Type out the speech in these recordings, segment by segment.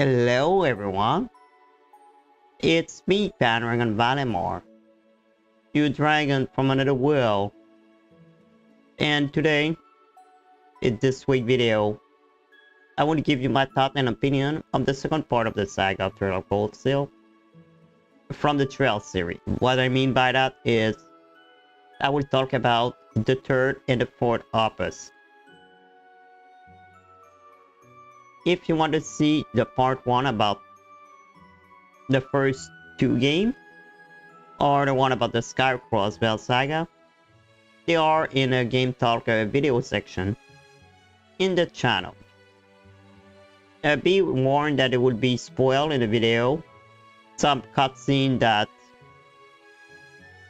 Hello everyone, it's me, Pandragon Valimar, your dragon from another world, and today, in this week video, I want to give you my thought and opinion on the second part of the saga of Trail of Cold Steel from the Trail series. What I mean by that is, I will talk about the third and the fourth opus. If you want to see the part 1 about the first two games, or the one about the Skycross Bell Saga, they are in a Game Talk video section in the channel. Be warned that it will be spoiled in the video. Some cutscenes that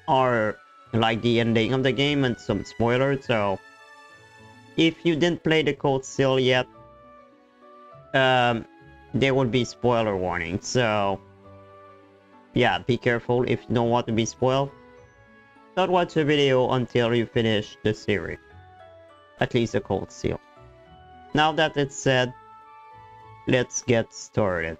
are like the ending of the game and some spoilers, so if you didn't play the Cold Steel yet, there will be spoiler warning, so yeah, be careful if you don't want to be spoiled. Don't watch the video until you finish the series, at least the Cold Steel. Now that it's said, let's get started.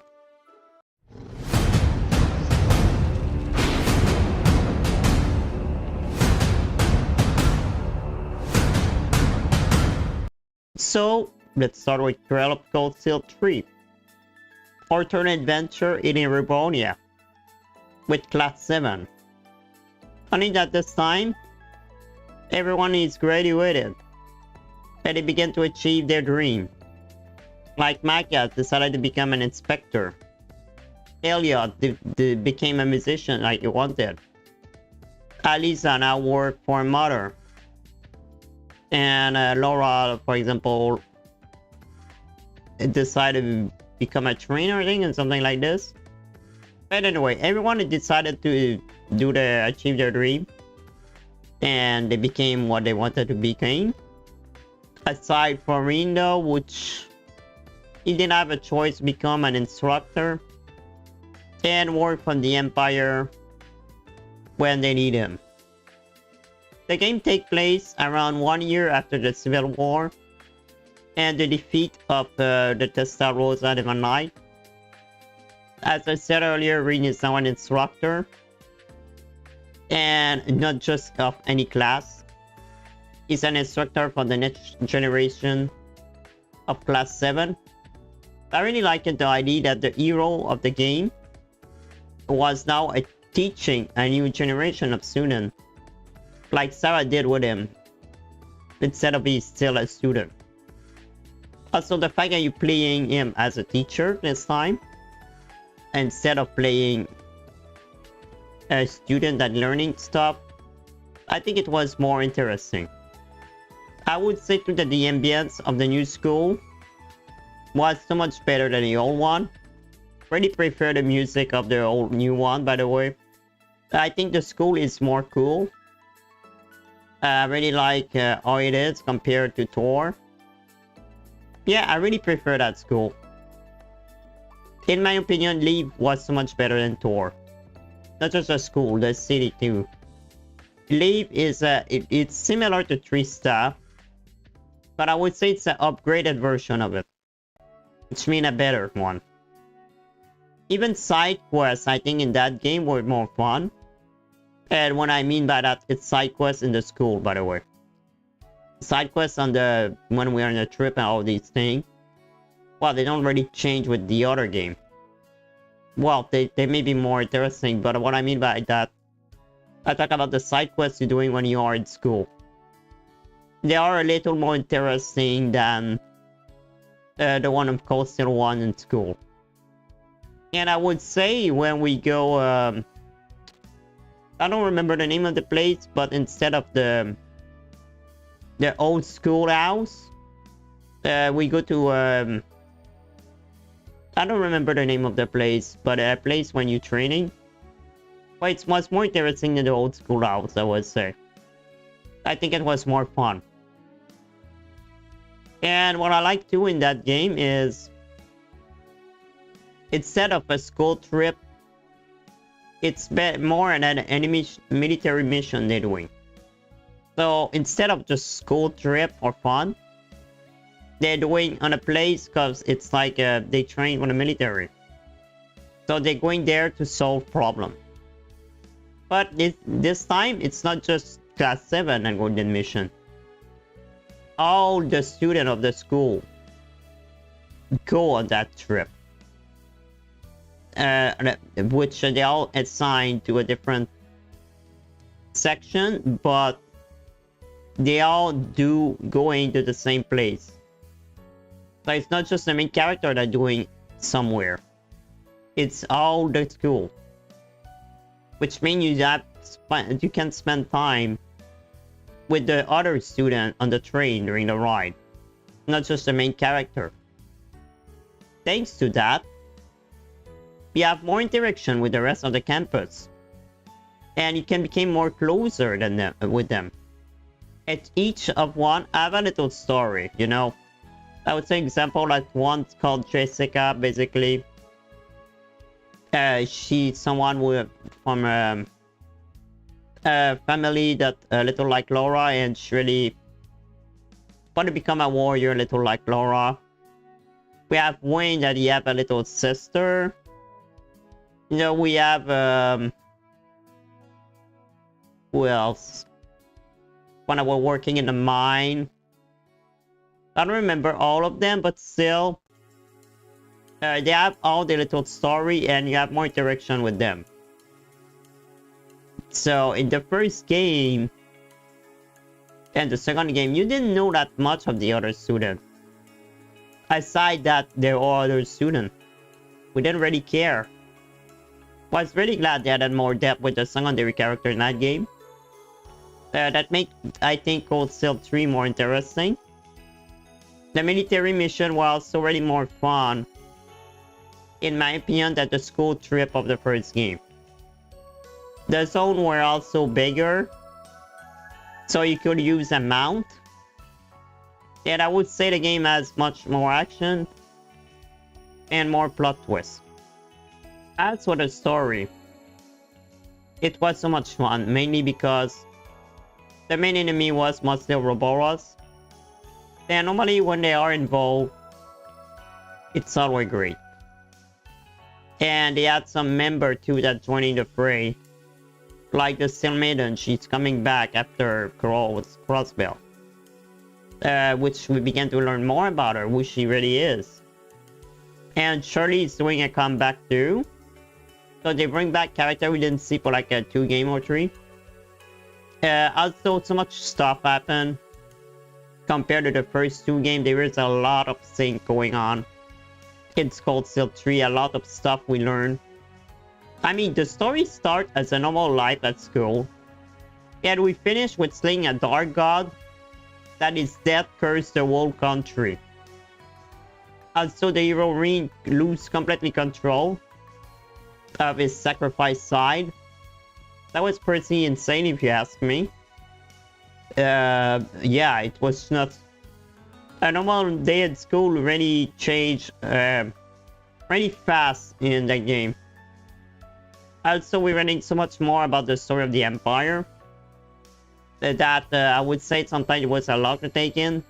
So, let's start with Trail of Cold Steel 3. Our turn adventure in Erebonia with Class 7. Only that this time, everyone is graduated and they begin to achieve their dream. Like Micah decided to become an inspector. Elliot became a musician like he wanted. Alisa now worked for a mother. And Laura, for example, decided to become a trainer, I think, and something like this. But anyway, everyone decided to achieve their dream, and they became what they wanted to become. Aside from Rean, though, which he didn't have a choice to become an instructor and work for the Empire when they need him. The game takes place around 1 year after the Civil War and the defeat of the Testarossa Devon Knight. As I said earlier, Rean is now an instructor, and not just of any class. He's an instructor for the next generation of Class 7. I really liked the idea that the hero of the game was now teaching a new generation of students, like Sarah did with him, instead of being still a student. Also, the fact that you're playing him as a teacher this time, instead of playing a student that learning stuff, I think it was more interesting. I would say too that the ambience of the new school was so much better than the old one. Really prefer the music of the old new one, by the way. I think the school is more cool. I really like how it is compared to Thor. Yeah, I really prefer that school. In my opinion, Leave was so much better than Thor. Not just the school, the city too. Leave is it's similar to 3-Star, but I would say it's an upgraded version of it, which means a better one. Even side quests, I think, in that game were more fun. And what I mean by that, it's side quests in the school, by the way. Side quests on the when we are on a trip and all these things, well, they don't really change with the other game. Well, they may be more interesting, but what I mean by that, I talk about the side quests you're doing when you are in school. They are a little more interesting than the one of Cold Steel 1 in school. And I would say when we go, I don't remember the name of the place, but instead of the old school house, we go to I don't remember the name of the place, but a place when you're training. Well, it's much more interesting than the old school house, I would say. I think it was more fun. And what I like too in that game is, instead of a school trip, it's more an enemy military mission they're doing. So instead of just school trip or fun, they're doing on a place because it's like they train for the military. So they're going there to solve problem. But this time, it's not just class 7 and golden mission. All the students of the school go on that trip. Which they all assigned to a different section, but they all do going to the same place. So it's not just the main character that doing somewhere. It's all the school. Which means you can spend time with the other student on the train during the ride. Not just the main character. Thanks to that, we have more interaction with the rest of the campus. And you can become more closer than with them. At each of one have a little story, you know. I would say example like one called Jessica, basically. She's someone from a family that a little like Laura, and she really want to become a warrior, a little like Laura. We have Wayne that he have a little sister. You know, we have who else? When I was working in the mine. I don't remember all of them, but still. They have all the little story and you have more interaction with them. So in the first game and the second game, you didn't know that much of the other students. Aside that there are other students. We didn't really care. I was really glad they added more depth with the secondary character in that game. That make, I think, Cold Steel 3 more interesting. The military mission was already more fun, in my opinion, than the school trip of the first game. The zone were also bigger, so you could use a mount. And I would say the game has much more action and more plot twists. As for the story, it was so much fun, mainly because the main enemy was mostly Ouroboros. And normally when they are involved, it's always great. And they had some member too that joining the fray. Like the Steel Maiden, she's coming back after Crossbell. Which we began to learn more about her, who she really is. And Shirley is doing a comeback too. So they bring back character we didn't see for like a 2 game or 3. Also, so much stuff happened. Compared to the first 2 games, there is a lot of things going on. It's called Steel 3, a lot of stuff we learn. I mean, the story starts as a normal life at school. And we finish with slaying a dark god that is death cursed the whole country. Also, the hero Rean loses completely control of his sacrifice side. That was pretty insane if you ask me. Yeah, it was not a normal day at school. Really changed really fast in that game. Also, we're learning so much more about the story of the Empire that I would say sometimes it was a lot to take in.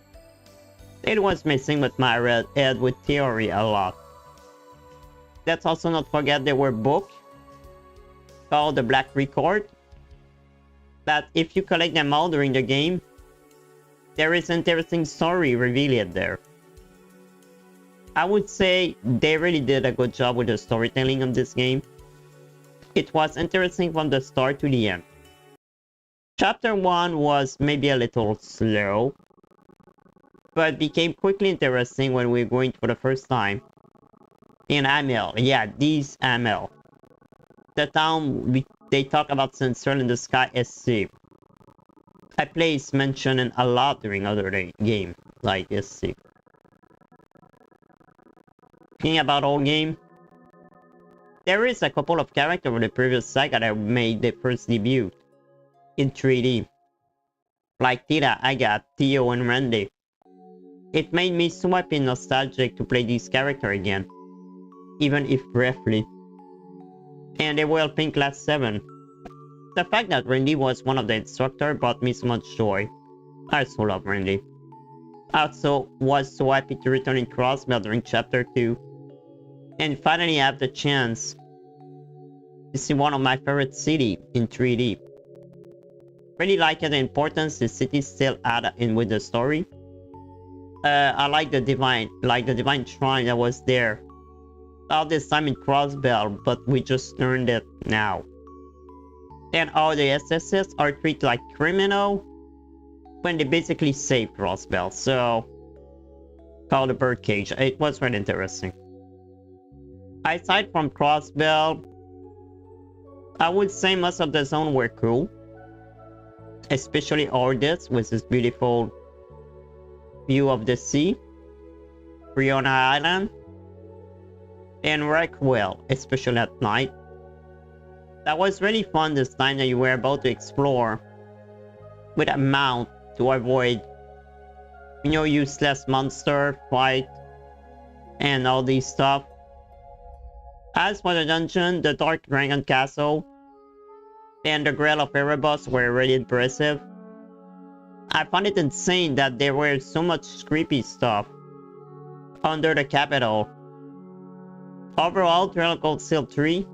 It was missing with my head with theory a lot. Let's also not forget there were books called the Black Record, that if you collect them all during the game, there is an interesting story revealed there. I would say they really did a good job with the storytelling of this game. It was interesting from the start to the end. Chapter 1 was maybe a little slow, but became quickly interesting when we were going for the first time in Amel. Yeah, these Amel. The town they talk about Central in the Sky SC. A place mentioned a lot during other game, like SC. Thinking about old game, there is a couple of characters from the previous saga that made their first debut in 3D. Like Tira, Agatha, Theo, and Randy. It made me so happy and nostalgic to play these characters again, even if briefly. And they were helping class 7. The fact that Randy was one of the instructors brought me so much joy. I so love Randy. I also was so happy to return in Crossbell during Chapter 2. And finally have the chance to see one of my favorite cities in 3D. Really like the importance the city still add in with the story. I like the divine shrine that was there all this time in Crossbell, but we just learned it now. And all the SSS are treated like criminal when they basically save Crossbell. So, called the birdcage. It was very interesting. Aside from Crossbell, I would say most of the zone were cool. Especially Ordis with this beautiful view of the sea. Riona Island. And Wreckwell, especially at night. That was really fun this time that you were about to explore with a mount to avoid, you know, useless monster fight and all these stuff. As for the dungeon, the Dark Dragon Castle and the Grail of Erebus were really impressive. I found it insane that there were so much creepy stuff under the capital. Overall, Trail of Cold Steel 3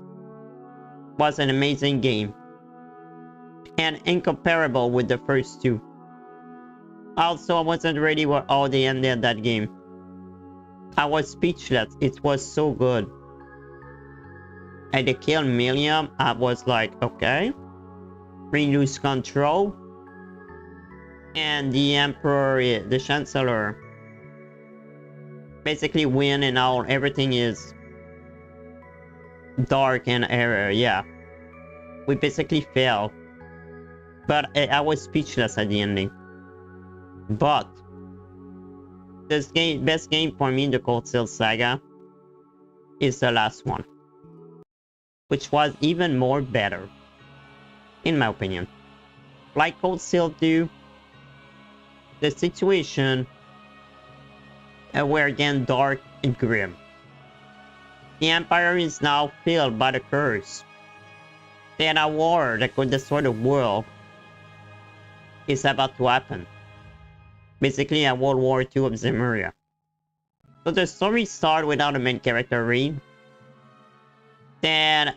was an amazing game and incomparable with the first two. Also, I wasn't ready for how they ended that game. I was speechless. It was so good. And they killed Milliam. I was like, okay. We lose control. And the Emperor, the Chancellor, basically win and all. Everything is dark and error. Yeah. We basically failed. But I was speechless at the ending. But this game, best game for me in the Cold Steel Saga is the last one, which was even more better, in my opinion. Like Cold Steel 2, the situation were again dark and grim. The Empire is now filled by the curse. Then a war that could destroy the world is about to happen. Basically a World War II of Zemuria. So the story starts without the main character Rean. Then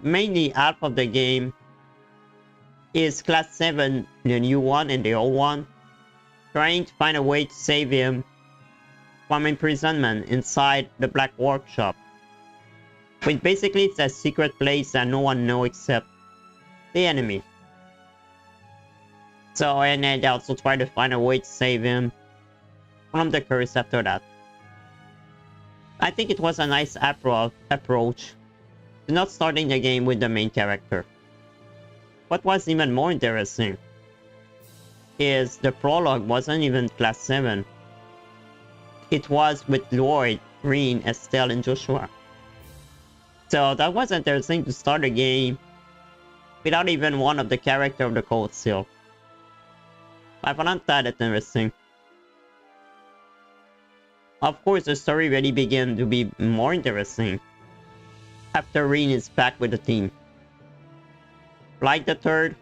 mainly half of the game is Class 7, the new one and the old one, trying to find a way to save him from imprisonment inside the Black Workshop. Which basically is a secret place that no one knows except the enemy. So, and they also try to find a way to save him from the curse after that. I think it was a nice approach to not starting the game with the main character. What was even more interesting is the prologue wasn't even Class 7. It was with Lloyd, Rean, Estelle, and Joshua. So that was interesting to start a game without even one of the characters of the Cold Steel. I found that interesting. Of course, the story really began to be more interesting after Rean is back with the team. Like the third,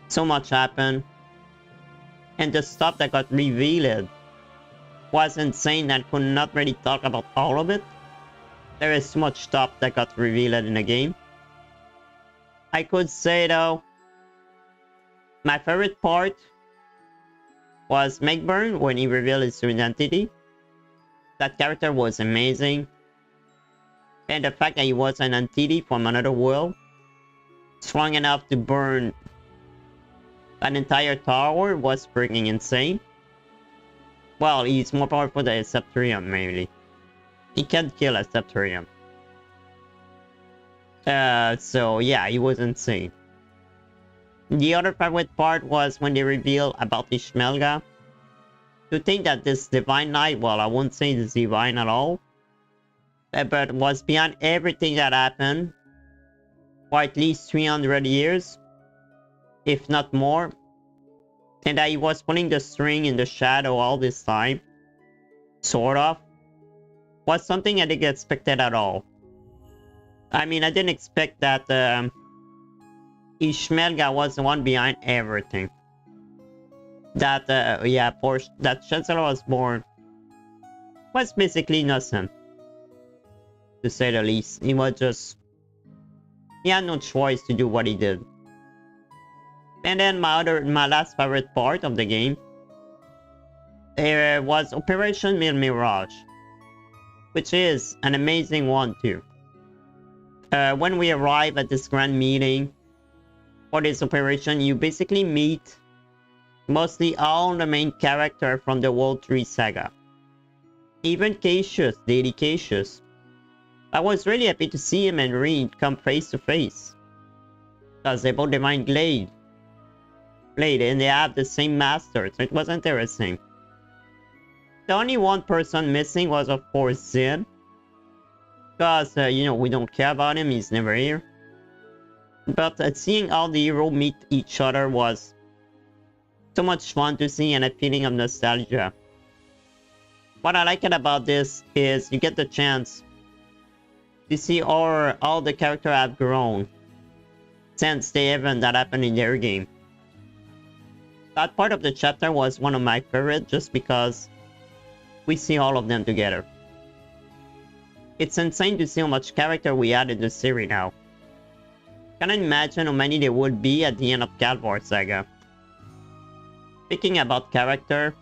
so much happened, and the stuff that got revealed was insane and could not really talk about all of it. There is so much stuff that got revealed in the game. I could say though, my favorite part was Megburn when he revealed his identity. That character was amazing. And the fact that he was an entity from another world, strong enough to burn an entire tower, was freaking insane. Well, he's more powerful than a Septurion, mainly. He can't kill a Septurion. So yeah, he was insane. The other favorite part was when they revealed about Ishmelga. To think that this Divine Knight, well, I won't say it's divine at all, but was beyond everything that happened for at least 300 years, if not more, and that he was pulling the string in the shadow all this time, sort of, was something I didn't expect at all. I mean, I didn't expect that Ishmelga was the one behind everything. that yeah, Porsche, that Chancellor Osborn was basically innocent, to say the least. He was just, he had no choice to do what he did. And then my last favorite part of the game was Operation Mirage, which is an amazing one too. When we arrive at this grand meeting for this operation, you basically meet mostly all the main characters from the World 3 saga. Even Cassius, Lady Cassius. I was really happy to see him and Rean come face to face, because they both divine Glade, and they have the same master, so it was interesting. The only one person missing was of course Zed, because you know, we don't care about him, he's never here. But seeing all the heroes meet each other was so much fun to see, and a feeling of nostalgia. What I like about this is you get the chance to see all the characters have grown since the event that happened in their game. That part of the chapter was one of my favorites just because we see all of them together. It's insane to see how much character we had in the series now. Can I imagine how many there would be at the end of Calvar Saga? Speaking about character,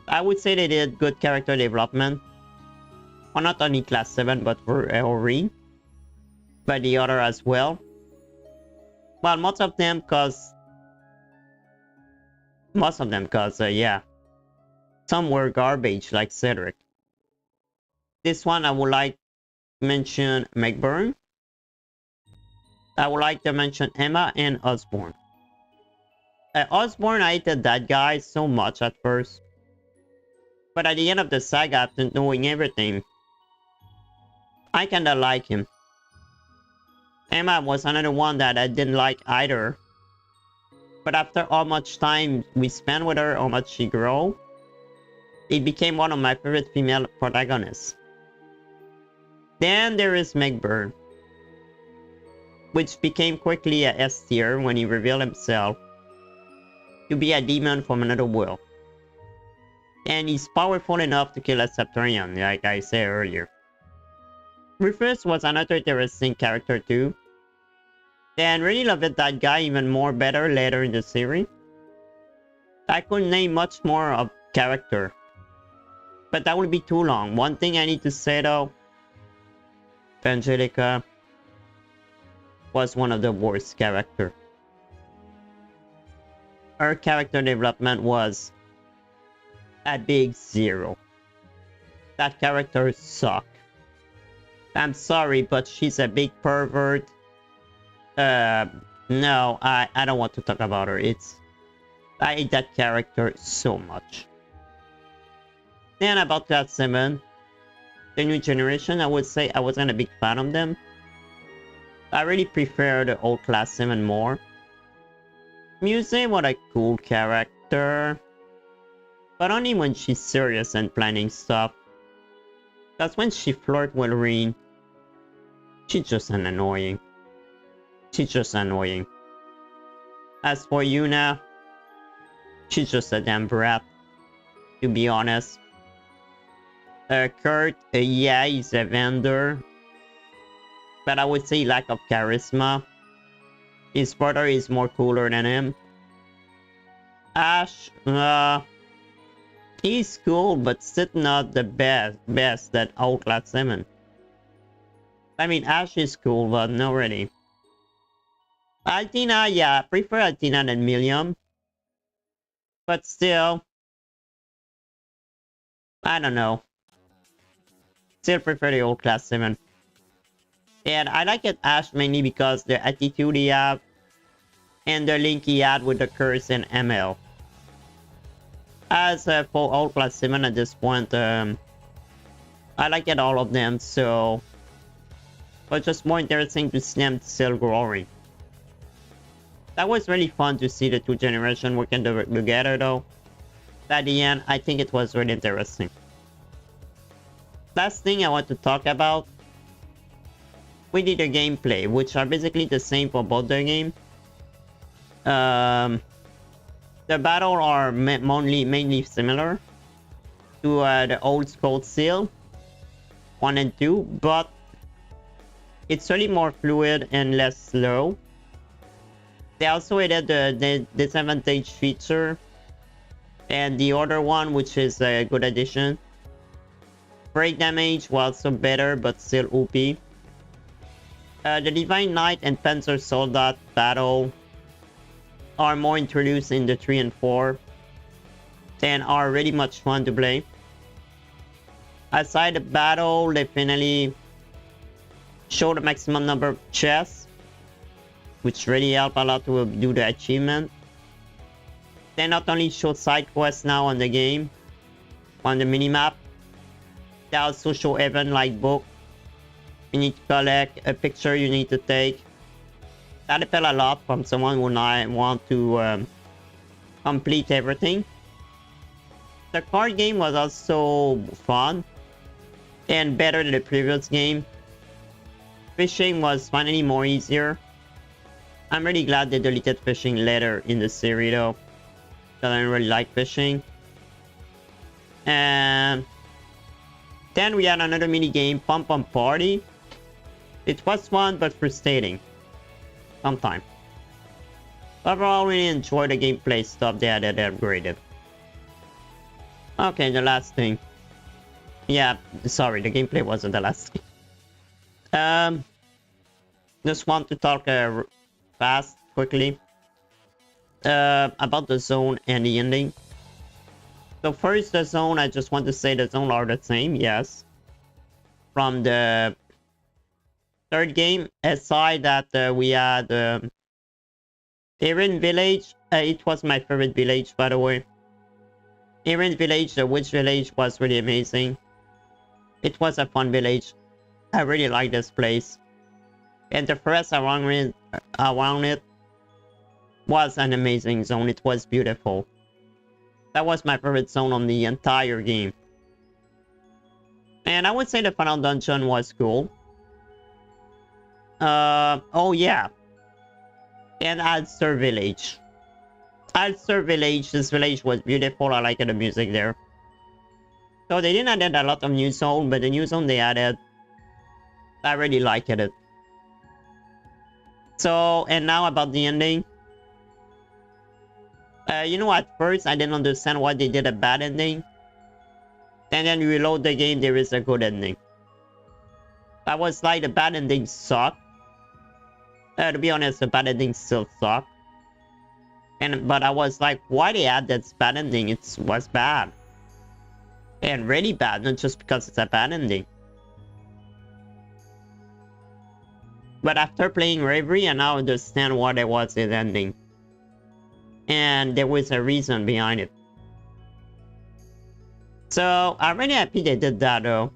I would say they did good character development. Well, not only Class 7, but for Rean, but the other as well. Well, most of them cause, yeah. Some were garbage, like Cedric. This one I would like to mention McBurn. I would like to mention Emma and Osborn. Osborn, I hated that guy so much at first. But at the end of the saga, after knowing everything, I kinda like him. Emma was another one that I didn't like either. But after how much time we spent with her, how much she grew, it became one of my favorite female protagonists. Then there is McBurn, which became quickly a S tier when he revealed himself to be a demon from another world. And he's powerful enough to kill a Septarian, like I said earlier. Rufus was another interesting character too. And really loved that guy even more better later in the series. I couldn't name much more of character, but that would be too long. One thing I need to say though, Angelica was one of the worst characters. Her character development was a big 0. That character sucked. I'm sorry, but she's a big pervert. No, I don't want to talk about her. I hate that character so much. Then about Class 7, the new generation, I would say I wasn't a big fan of them. I really prefer the old Class 7 more. Muse was a cool character, but only when she's serious and planning stuff. Because when she flirts with Rean, she's just annoying. She's just annoying. As for Yuna, she's just a damn brat, to be honest. Kurt, yeah, he's a vendor, but I would say lack of charisma. His brother is more cooler than him. Ash, he's cool, but still not the best at old Class 7. I mean, Ash is cool, but not really. Altina, yeah, I prefer Altina than Millium. But still, I don't know. Still prefer the old Class 7. And I like it Ash mainly because the attitude he have and the link he had with the curse and ML. As for old Class 7 at this point, I like it all of them, so but just more interesting to see them still growing. That was really fun to see the two generations working together though. At the end, I think it was really interesting. Last thing I want to talk about, we did the gameplay, which are basically the same for both the game. The battles are mainly similar to the old Cold Steel 1 and 2, but it's really more fluid and less slow. They also added the disadvantage feature and the other one, which is a good addition. Break damage was also better, but still OP. The Divine Knight and Panzer Soldat battle are more introduced in the 3 and 4 and are really much fun to play. Aside the battle, they finally show the maximum number of chests, which really help a lot to do the achievement. They not only show side quests now on the game, on the minimap, they also show event like book you need to collect, a picture you need to take. That depends a lot from someone who might want to complete everything. The card game was also fun and better than the previous game. Fishing was finally more easier. I'm really glad they deleted fishing later in the series though, because I don't really like fishing. And then we had another mini game, Pump Pump Party. It was fun but frustrating sometimes. Overall, really enjoyed the gameplay stuff they had upgraded. Okay, the last thing. Yeah, sorry, the gameplay wasn't the last thing. Just want to talk fast, quickly, about the zone and the ending. So first, the zone, I just want to say the zone are the same, yes. From the third game, aside that we had Rean Village. It was my favorite village, by the way. Rean Village, the witch village, was really amazing. It was a fun village. I really like this place. And the forest around it was an amazing zone. It was beautiful. That was my favorite zone on the entire game. And I would say the final dungeon was cool. Oh yeah. And Alster Village. Alster Village, this village was beautiful. I liked the music there. So they didn't add a lot of new zone, but the new zone they added, I really liked it. So, and now about the ending. You know, at first I didn't understand why they did a bad ending. And then you reload the game, there is a good ending. I was like, the bad ending sucked. To be honest, the bad ending still sucked. But I was like, why they add that bad ending? It was bad. And really bad, not just because it's a bad ending. But after playing Reverie, I now understand why there was an ending. And there was a reason behind it. So, I'm really happy they did that though.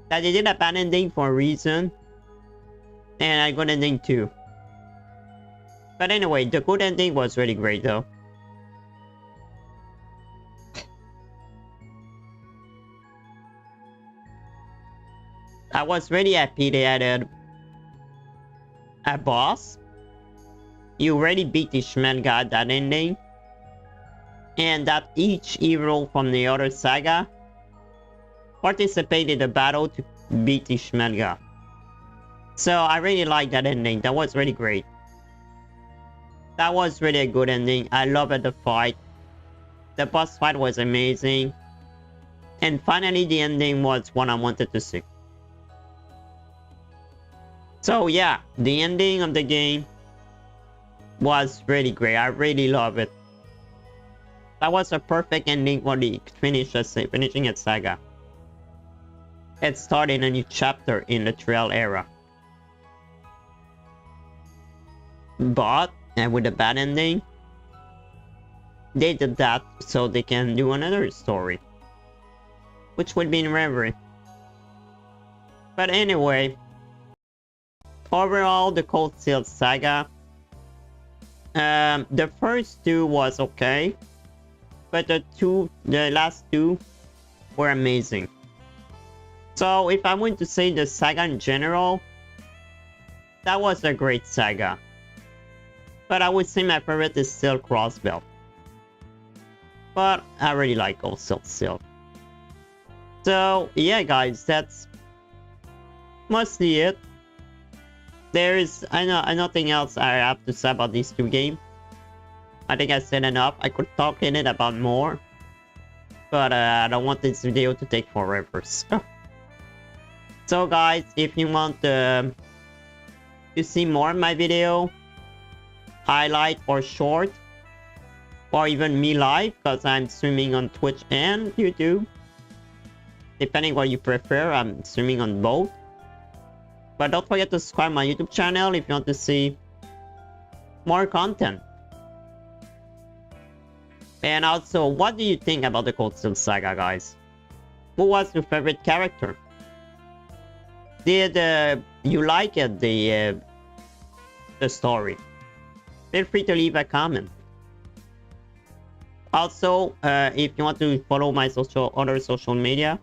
That they did a bad ending for a reason. And a good ending too. But anyway, the good ending was really great though. I was really happy they added a boss. You already beat the Schmelga at that ending. And that each hero from the other saga participated in the battle to beat the Schmelga. So I really like that ending. That was really great. That was really a good ending. I loved the fight. The boss fight was amazing. And finally the ending was what I wanted to see. So yeah, the ending of the game was really great. I really love it. That was a perfect ending for the finishing its saga. It started a new chapter in the Trail era. But, and with a bad ending, they did that so they can do another story. Which would be in Reverie. But anyway, overall, the Cold Steel saga, the first two was okay, but the last two were amazing. So if I want to say the saga in general, that was a great saga. But I would say my favorite is still Crossbelt. but I really like Gold Silk. So yeah, guys, that's mostly it. There is nothing else I have to say about these two games. I think I said enough. I could talk in it about more, but I don't want this video to take forever. So guys, if you want to see more of my video, highlight or short, or even me live, because I'm streaming on Twitch and YouTube. Depending what you prefer, I'm streaming on both. But don't forget to subscribe my YouTube channel if you want to see more content. And also, what do you think about the Cold Steel Saga, guys? Who was your favorite character? Did you like it, the story? Feel free to leave a comment. Also, if you want to follow my other social media,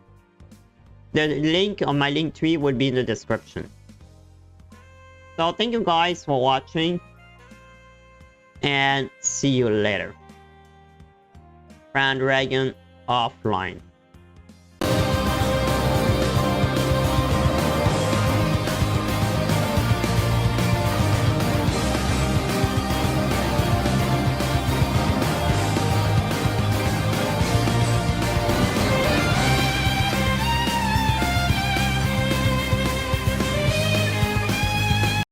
the link on my link tree will be in the description. So thank you guys for watching, and see you later. Rean Dragon offline.